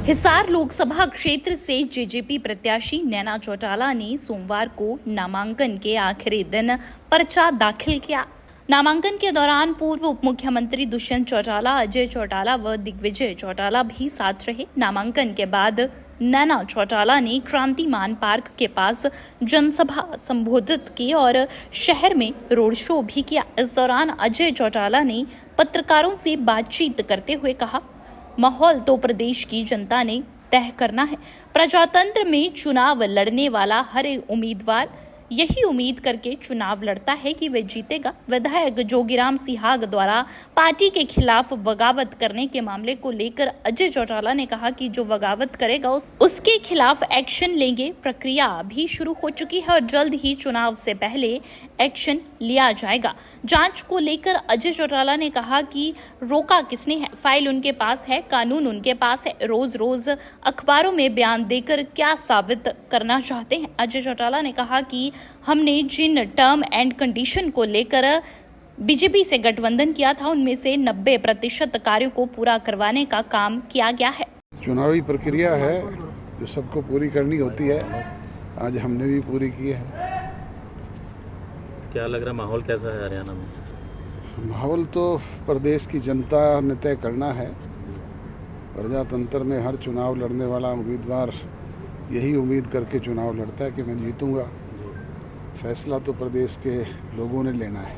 हिसार लोकसभा क्षेत्र से जेजेपी प्रत्याशी नैना चौटाला ने सोमवार को नामांकन के आखिरी दिन पर्चा दाखिल किया। नामांकन के दौरान पूर्व उप मुख्यमंत्री दुष्यंत चौटाला, अजय चौटाला व दिग्विजय चौटाला भी साथ रहे। नामांकन के बाद नैना चौटाला ने क्रांतिमान पार्क के पास जनसभा संबोधित की और शहर में रोड शो भी किया। इस दौरान अजय चौटाला ने पत्रकारों से बातचीत करते हुए कहा, माहौल तो प्रदेश की जनता ने तय करना है। प्रजातंत्र में चुनाव लड़ने वाला हर एक उम्मीदवार यही उम्मीद करके चुनाव लड़ता है कि वे जीतेगा। विधायक जोगीराम सिहाग द्वारा पार्टी के खिलाफ बगावत करने के मामले को लेकर अजय चौटाला ने कहा कि जो बगावत करेगा उसके खिलाफ एक्शन लेंगे। प्रक्रिया भी शुरू हो चुकी है और जल्द ही चुनाव से पहले एक्शन लिया जाएगा। जांच को लेकर अजय चौटाला ने कहा कि रोका किसने है, फाइल उनके पास है, कानून उनके पास है। रोज रोज अखबारों में बयान देकर क्या साबित करना चाहते हैं। अजय चौटाला ने कहा कि हमने जिन टर्म एंड कंडीशन को लेकर बीजेपी से गठबंधन किया था उनमें से 90% कार्यों को पूरा करवाने का काम किया गया है। चुनावी प्रक्रिया है जो सबको पूरी करनी होती है, आज हमने भी पूरी की है। क्या लग रहा है, माहौल कैसा है हरियाणा में? माहौल तो प्रदेश की जनता ने तय करना है। प्रजातंत्र में हर चुनाव लड़ने वाला उम्मीदवार यही उम्मीद करके चुनाव लड़ता है कि मैं जीतूंगा। फैसला तो प्रदेश के लोगों ने लेना है।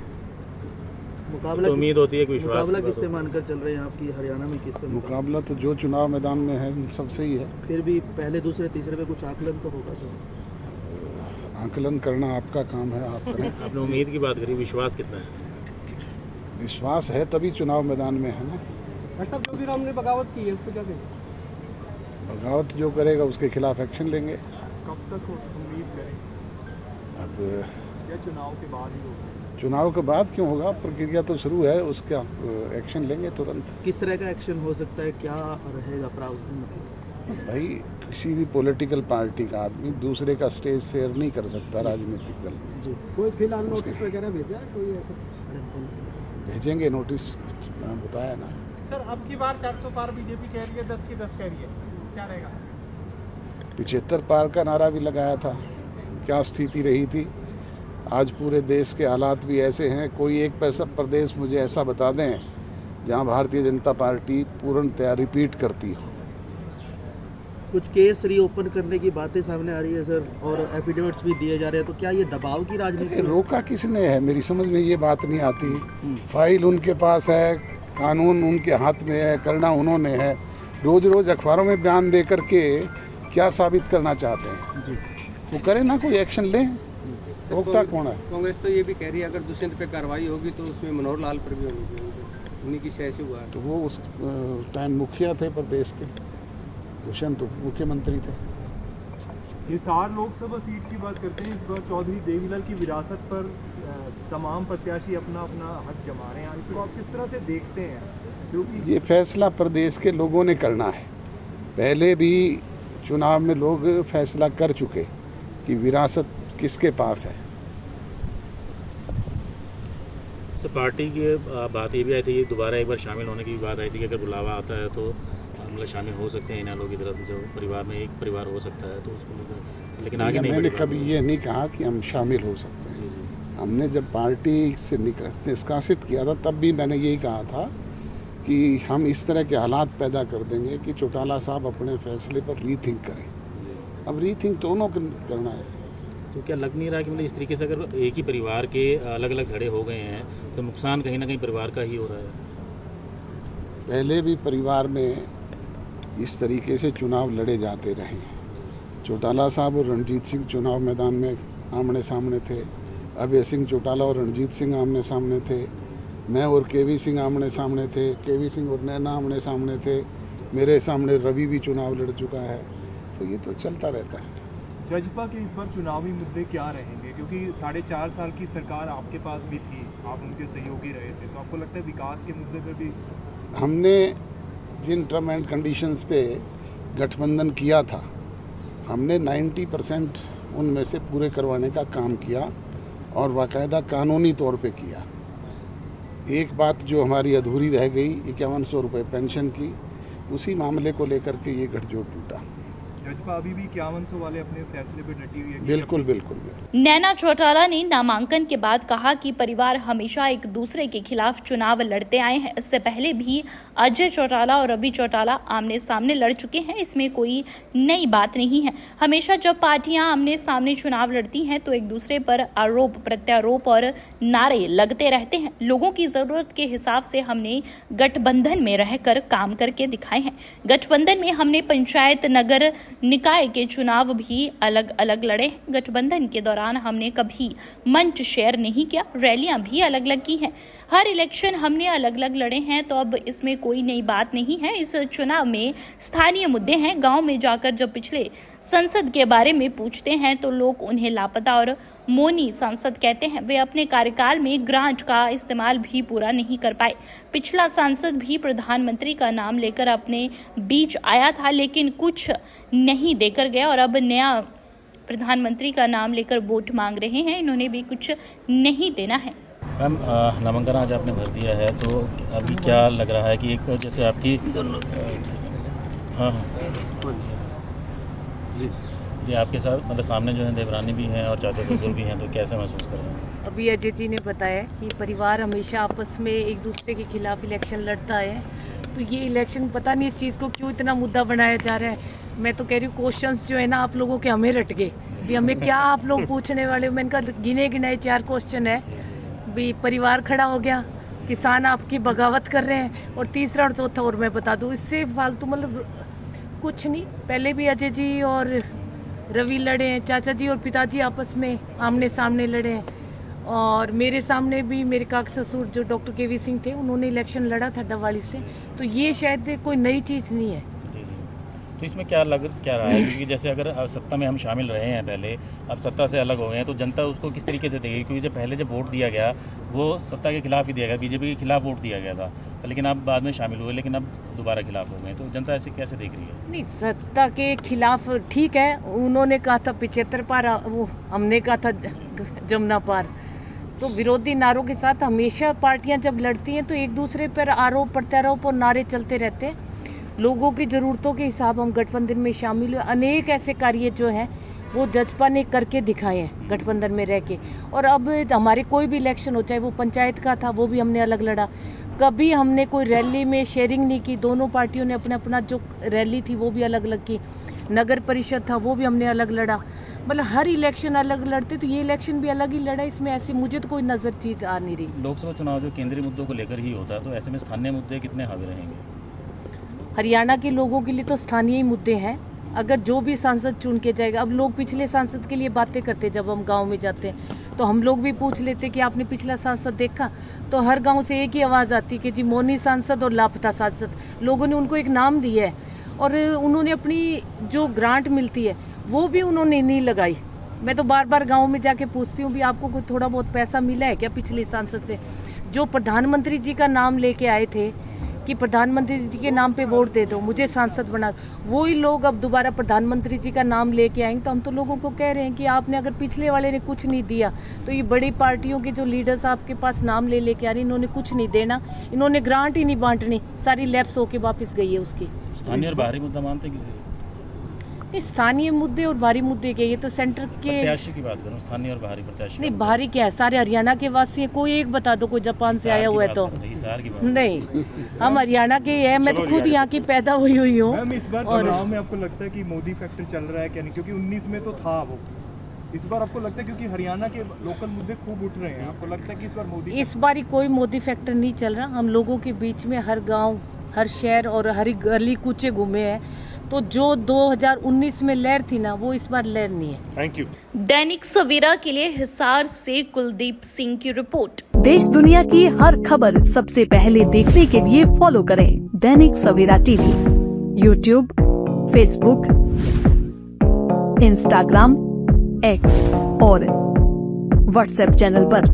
मुकाबला तो उम्मीद होती है कि विश्वास। मुकाबला किससे मानकर चल रहे हैं आपकी हरियाणा में? किससे मुकाबला तो जो चुनाव मैदान में है उन सबसे ही है। फिर भी पहले दूसरे तीसरे पे कुछ आकलन तो होगा सर? आकलन करना आपका काम है, आप करें। आपने उम्मीद की बात करी, विश्वास कितना है? विश्वास है तभी चुनाव मैदान में है ना। सब जोगीराम ने बगावत की है, उस पर क्या कहेंगे? बगावत जो करेगा उसके खिलाफ एक्शन लेंगे। कब तक उम्मीद करें? अब या चुनाव के बाद ही होगा? चुनाव के बाद क्यों होगा, प्रक्रिया तो शुरू है, उसका एक्शन लेंगे तुरंत। किस तरह का एक्शन हो सकता है, क्या रहेगा प्रावधान? भाई किसी भी पॉलिटिकल पार्टी का आदमी दूसरे का स्टेज शेयर नहीं कर सकता राजनीतिक दल में। जी, कोई फिलहाल नोटिस वगैरह भेजा है कोई ऐसा? भेजेंगे नोटिस, बताया ना सर। अब की बार 400 पार बीजेपी कह रही है, 10 की 10 कह रही है, क्या रहेगा? 75 पार का नारा भी लगाया था, क्या स्थिति रही थी। आज पूरे देश के हालात भी ऐसे हैं, कोई एक पैसा प्रदेश मुझे ऐसा बता दें जहां भारतीय जनता पार्टी पूर्णतया रिपीट करती हो। कुछ केस रीओपन करने की बातें सामने आ रही है सर, और एफिडेविट्स भी दिए जा रहे हैं, तो क्या ये दबाव की राजनीति? रोका किसने है, मेरी समझ में ये बात नहीं आती। फाइल उनके पास है, कानून उनके हाथ में है, करना उन्होंने है। रोज रोज अखबारों में बयान दे करके क्या साबित करना चाहते हैं जी? वो करें ना, कोई एक्शन लें। रोकता कौन है? कांग्रेस तो ये भी कह रही है अगर दुष्यंत पे कार्रवाई होगी तो उसमें मनोहर लाल पर भी होगी, उन्हीं की शय से हुआ है। तो वो उस टाइम मुखिया थे प्रदेश के, दुष्यंत मुख्यमंत्री थे। हिसार लोकसभा सीट की बात करते हैं। इस बार चौधरी देवीलाल की विरासत पर तमाम प्रत्याशी अपना अपना हक जमा रहे हैं, इसको आप किस तरह से देखते हैं? क्योंकि ये फैसला प्रदेश के लोगों ने करना है। पहले भी चुनाव में लोग फैसला कर चुके कि विरासत किसके पास है। सर, पार्टी की बात ये भी आई थी, दोबारा एक बार शामिल होने की भी बात आई थी कि अगर बुलावा आता है तो मतलब शामिल हो सकते हैं इन्हें लोगों की तरफ, जो परिवार में एक परिवार हो सकता है तो उसको, लेकिन आगे नहीं। मैंने कभी ये नहीं कहा कि हम शामिल हो सकते हैं। हमने जब पार्टी से निष्कासित किया था तब भी मैंने यही कहा था कि हम इस तरह के हालात पैदा कर देंगे कि चौटाला साहब अपने फैसले पर रीथिंक करें। अब रीथिंक दोनों को करना है। तो क्या लग नहीं रहा कि मतलब इस तरीके से अगर एक ही परिवार के अलग अलग धड़े हो गए हैं तो नुकसान कहीं ना कहीं परिवार का ही हो रहा है? पहले भी परिवार में इस तरीके से चुनाव लड़े जाते रहे। चौटाला साहब और रणजीत सिंह चुनाव मैदान में आमने सामने थे, अभय सिंह चौटाला और रणजीत सिंह आमने सामने थे, मैं और केवी सिंह आमने सामने थे, केवी सिंह और नैना आमने सामने थे, मेरे सामने रवि भी चुनाव लड़ चुका है। तो ये तो चलता रहता है। जजपा के इस बार चुनावी मुद्दे क्या रहेंगे? क्योंकि 4.5 साल की सरकार आपके पास भी थी, आप उनके सहयोगी रहे थे, तो आपको लगता है विकास के मुद्दे पर भी? हमने जिन टर्म एंड कंडीशंस पे गठबंधन किया था, हमने 90% उनमें से पूरे करवाने का काम किया और बाकायदा कानूनी तौर पे किया। एक बात जो हमारी अधूरी रह गई, 5100 रुपये पेंशन की, उसी मामले को लेकर के ये गठजोड़ टूटा। जजपा अभी भी 5100 वाले अपने फैसले पे डटी हुई है। बिल्कुल बिल्कुल बिल्कुल। नैना चौटाला ने नामांकन के बाद कहा कि परिवार हमेशा एक दूसरे के खिलाफ चुनाव लड़ते आए हैं। इससे पहले भी अजय चौटाला और रवि चौटाला आमने सामने लड़ चुके हैं, इसमें कोई नई बात नहीं है। हमेशा जब पार्टियां आमने सामने चुनाव लड़ती हैं तो एक दूसरे पर आरोप प्रत्यारोप और नारे लगते रहते हैं। लोगों की जरूरत के हिसाब से हमने गठबंधन में रहकर काम करके दिखाए हैं। गठबंधन में हमने पंचायत, नगर निकाय के चुनाव भी अलग अलग लड़े हैं। गठबंधन के दौरान हमने कभी मंच शेयर नहीं किया, रैलियां भी अलग अलग की हैं। हर इलेक्शन हमने अलग अलग लड़े हैं, तो अब इसमें कोई नई बात नहीं है। इस चुनाव में स्थानीय मुद्दे हैं। गांव में जाकर जब पिछले संसद के बारे में पूछते हैं तो लोग उन्हें लापता और मौनी सांसद कहते हैं। वे अपने कार्यकाल में ग्रांट का इस्तेमाल भी पूरा नहीं कर पाए। पिछला सांसद भी प्रधानमंत्री का नाम लेकर अपने बीच आया था, लेकिन कुछ नहीं देकर गया और अब नया प्रधानमंत्री का नाम लेकर वोट मांग रहे हैं। इन्होंने भी कुछ नहीं देना है। मैम, नामांकन आज आपने भर दिया है, तो अभी क्या लग रहा है कि एक जैसे आपकी हाँ जी आपके साथ मतलब सामने जो है देवरानी भी हैं और चाचा ससुर भी हैं, तो कैसे महसूस कर रहे हैं? अभी अजय जी ने बताया कि परिवार हमेशा आपस में एक दूसरे के खिलाफ इलेक्शन लड़ता है, तो ये इलेक्शन पता नहीं इस चीज़ को क्यों इतना मुद्दा बनाया जा रहा है। मैं तो कह रही हूँ क्वेश्चंस जो है ना आप लोगों के हमें रट गए भी हमें क्या आप लोग पूछने वाले हो। मैंने कहा गिने गिनाए 4 क्वेश्चन है भी, परिवार खड़ा हो गया, किसान आपकी बगावत कर रहे हैं, और तीसरा और चौथा और मैं बता दूँ इससे फालतू मतलब कुछ नहीं। पहले भी अजय जी और रवि लड़े हैं, चाचा जी और पिताजी आपस में आमने सामने लड़े हैं, और मेरे सामने भी मेरे काका ससुर जो डॉक्टर केवी सिंह थे उन्होंने इलेक्शन लड़ा था डबवाली से। तो ये शायद कोई नई चीज़ नहीं है। तो इसमें क्या रहा है, क्योंकि जैसे अगर सत्ता में हम शामिल रहे हैं पहले, अब सत्ता से अलग हो गए हैं, तो जनता उसको किस तरीके से देगी? क्योंकि जब पहले जब वोट दिया गया वो सत्ता के खिलाफ ही दिया गया, बीजेपी के खिलाफ वोट दिया गया था, तो लेकिन अब बाद में शामिल हुए, लेकिन अब दोबारा खिलाफ हो गए, तो जनता ऐसे कैसे देख रही है? नहीं, सत्ता के खिलाफ ठीक है, उन्होंने कहा था 75 पार, वो हमने कहा था जमुना पार। तो विरोधी नारों के साथ हमेशा पार्टियां जब लड़ती हैं तो एक दूसरे पर आरोप प्रत्यारोप और नारे चलते रहते हैं। लोगों की ज़रूरतों के हिसाब हम गठबंधन में शामिल हुए। अनेक ऐसे कार्य जो हैं वो जजपा ने करके दिखाए हैं गठबंधन में रह के। और अब हमारे कोई भी इलेक्शन हो, चाहे वो पंचायत का था वो भी हमने अलग लड़ा, कभी हमने कोई रैली में शेयरिंग नहीं की। दोनों पार्टियों ने अपना अपना जो रैली थी वो भी अलग अलग की। नगर परिषद था वो भी हमने अलग लड़ा। मतलब हर इलेक्शन अलग लड़ते, तो ये इलेक्शन भी अलग ही लड़ा। इसमें ऐसी मुझे तो कोई नज़र चीज़ आ नहीं रही। लोकसभा चुनाव जो केंद्रीय मुद्दों को लेकर ही होता है, तो ऐसे में स्थानीय मुद्दे कितने हावी रहेंगे? हरियाणा के लोगों के लिए तो स्थानीय ही मुद्दे हैं। अगर जो भी सांसद चुन के जाएगा, अब लोग पिछले सांसद के लिए बातें करते, जब हम गांव में जाते हैं तो हम लोग भी पूछ लेते कि आपने पिछला सांसद देखा, तो हर गांव से एक ही आवाज़ आती कि जी मौनी सांसद और लापता सांसद। लोगों ने उनको एक नाम दिया है और उन्होंने अपनी जो ग्रांट मिलती है वो भी उन्होंने नहीं लगाई। मैं तो बार बार गाँव में जाके पूछती हूँ भी आपको कोई थोड़ा बहुत पैसा मिला है क्या पिछले सांसद से? जो प्रधानमंत्री जी का नाम लेके आए थे कि प्रधानमंत्री जी के नाम पे वोट दे दो, मुझे सांसद बना, वही लोग अब दोबारा प्रधानमंत्री जी का नाम लेके आएंगे। तो हम तो लोगों को कह रहे हैं कि आपने अगर पिछले वाले ने कुछ नहीं दिया तो ये बड़ी पार्टियों के जो लीडर्स आपके पास नाम ले लेके आ रहे, इन्होंने कुछ नहीं देना, इन्होंने ग्रांट ही नहीं बांटनी, सारी लैप्स होके वापस गई है उसकी। स्थानीय और बाहरी मुद्दा मानते किसी? स्थानीय मुद्दे और बाहरी मुद्दे के, ये तो सेंटर के प्रत्याशी की बात करूं, स्थानीय और बाहरी प्रत्याशी। नहीं, बाहरी क्या है, सारे हरियाणा के वासी हैं। कोई एक बता दो कोई जापान से आया हुआ है तो नहीं, हम हरियाणा के हैं। मैं तो खुद यहाँ की पैदा हुई हूँ। मैम, इस बार चुनाव में आपको लगता है कि मोदी फैक्टर चल रहा है क्या? नहीं, क्योंकि 19 में तो था वो। इस बार आपको लगता है क्योंकि हरियाणा के लोकल मुद्दे खूब उठ रहे हैं, आपको लगता है कि इस बार मोदी? इस बार कोई मोदी फैक्टर नहीं चल रहा। हम लोगों के बीच में हर गांव, हर शहर और हर गली कूचे घूमे हैं, तो जो 2019 में लहर थी ना, वो इस बार लहर नहीं है। Thank you. दैनिक सवेरा के लिए हिसार से कुलदीप सिंह की रिपोर्ट। देश दुनिया की हर खबर सबसे पहले देखने के लिए फॉलो करें Dainik Savera TV, YouTube, Facebook, Instagram, X और व्हाट्सएप चैनल पर।